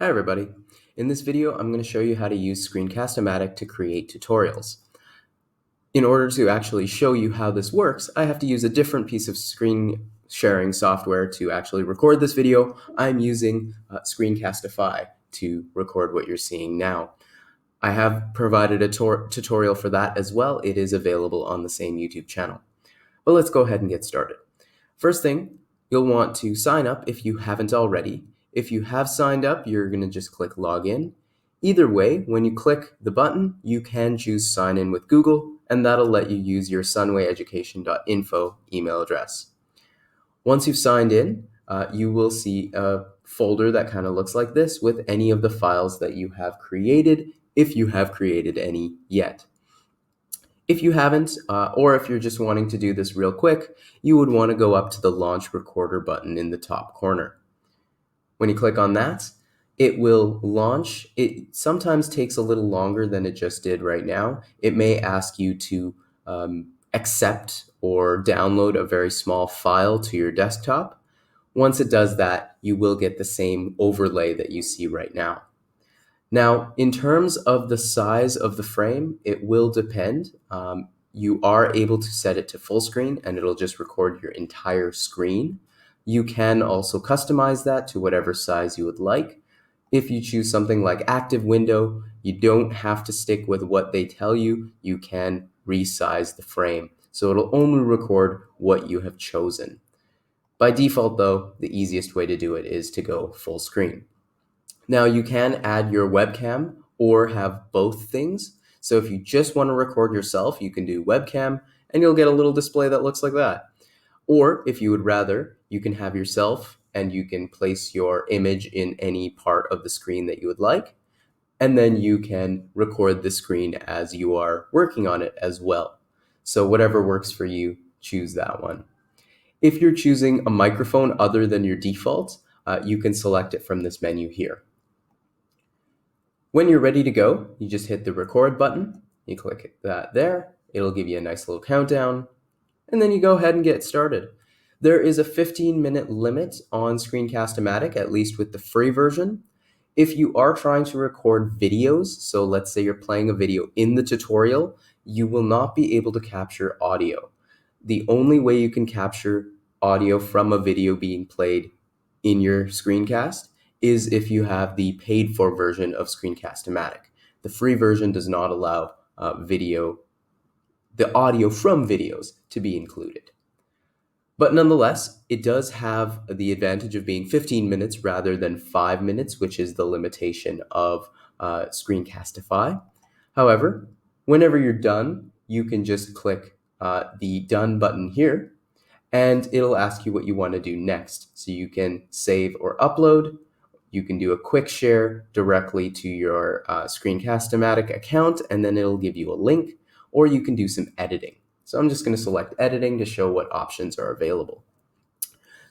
Hi everybody. In this video, I'm going to show you how to use Screencast-o-Matic to create tutorials. In order to actually show you how this works, I have to use a different piece of screen sharing software to actually record this video. I'm using Screencast-o-Fi to record what you're seeing now. I have provided a tutorial for that as well. It is available on the same YouTube channel. But let's go ahead and get started. First thing, you'll want to sign up if you haven't already. If you have signed up, you're going to just click Login. Either way, when you click the button, you can choose Sign In with Google, and that'll let you use your sunwayeducation.info email address. Once you've signed in, you will see a folder that kind of looks like this with any of the files that you have created, if you have created any yet. If you haven't, or if you're just wanting to do this real quick, you would want to go up to the Launch Recorder button in the top corner. When you click on that, it will launch. It sometimes takes a little longer than it just did right now. It may ask you to accept or download a very small file to your desktop. Once it does that, you will get the same overlay that you see right now. Now, in terms of the size of the frame, it will depend. You are able to set it to full screen and it'll just record your entire screen. You can also customize that to whatever size you would like. If you choose something like active window, you don't have to stick with what they tell you. You can resize the frame. So it'll only record what you have chosen. By default though, the easiest way to do it is to go full screen. Now you can add your webcam or have both things. So if you just want to record yourself, you can do webcam and you'll get a little display that looks like that. Or if you would rather, you can have yourself and you can place your image in any part of the screen that you would like. And then you can record the screen as you are working on it as well. So whatever works for you, choose that one. If you're choosing a microphone other than your default, you can select it from this menu here. When you're ready to go, you just hit the record button, you click that there, it'll give you a nice little countdown, and then you go ahead and get started. There is a 15-minute limit on Screencast-o-Matic, at least with the free version. If you are trying to record videos, so let's say you're playing a video in the tutorial, you will not be able to capture audio. The only way you can capture audio from a video being played in your screencast is if you have the paid for version of Screencast-o-Matic. The free version does not allow the audio from videos to be included. But nonetheless, it does have the advantage of being 15 minutes rather than 5 minutes, which is the limitation of Screencast-o-Fi. However, whenever you're done, you can just click the Done button here, and it'll ask you what you want to do next. So you can save or upload. You can do a quick share directly to your Screencast-o-Matic account, and then it'll give you a link, or you can do some editing. So I'm just going to select editing to show what options are available.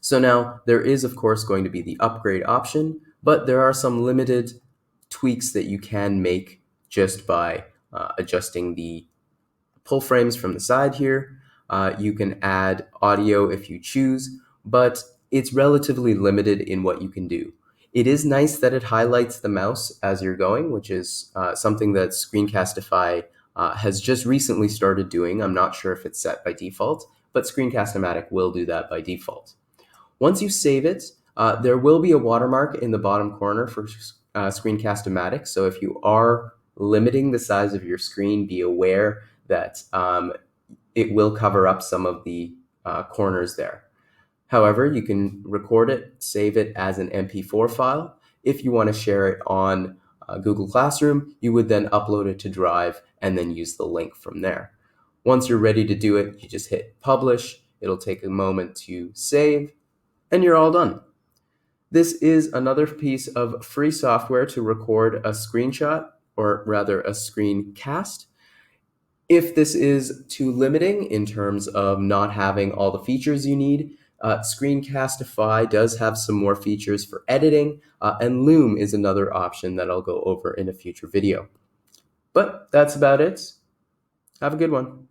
So now there is, of course, going to be the upgrade option, but there are some limited tweaks that you can make just by adjusting the pull frames from the side here. You can add audio if you choose, but it's relatively limited in what you can do. It is nice that it highlights the mouse as you're going, which is something that Screencast-o-Fi has just recently started doing. I'm not sure if it's set by default, but Screencast-o-Matic will do that by default. Once you save it, there will be a watermark in the bottom corner for Screencast-o-Matic. So if you are limiting the size of your screen, be aware that it will cover up some of the corners there. However, you can record it, save it as an MP4 file. If you want to share it on Google Classroom, you would then upload it to Drive and then use the link from there. Once you're ready to do it, you just hit Publish. It'll take a moment to save, and you're all done. This is another piece of free software to record a screenshot, or rather a screencast. If this is too limiting in terms of not having all the features you need, Screencast-o-Fi does have some more features for editing, and Loom is another option that I'll go over in a future video. But that's about it. Have a good one.